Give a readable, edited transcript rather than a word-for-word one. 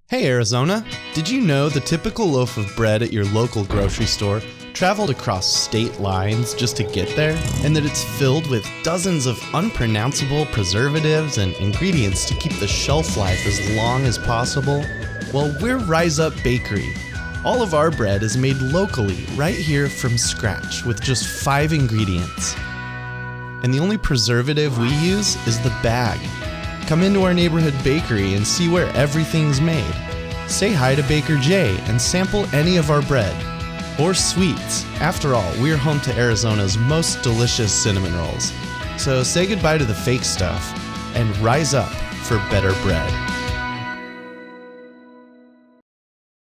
Hey Arizona, did you know the typical loaf of bread at your local grocery store traveled across state lines just to get there, and that it's filled with dozens of unpronounceable preservatives and ingredients to keep the shelf life as long as possible? Well, we're Rise Up Bakery. All of our bread is made locally, right here from scratch, with just 5 ingredients. And the only preservative we use is the bag. Come into our neighborhood bakery and see where everything's made. Say hi to Baker Jay and sample any of our bread. Or sweets. After all, we're home to Arizona's most delicious cinnamon rolls. So say goodbye to the fake stuff and rise up for better bread.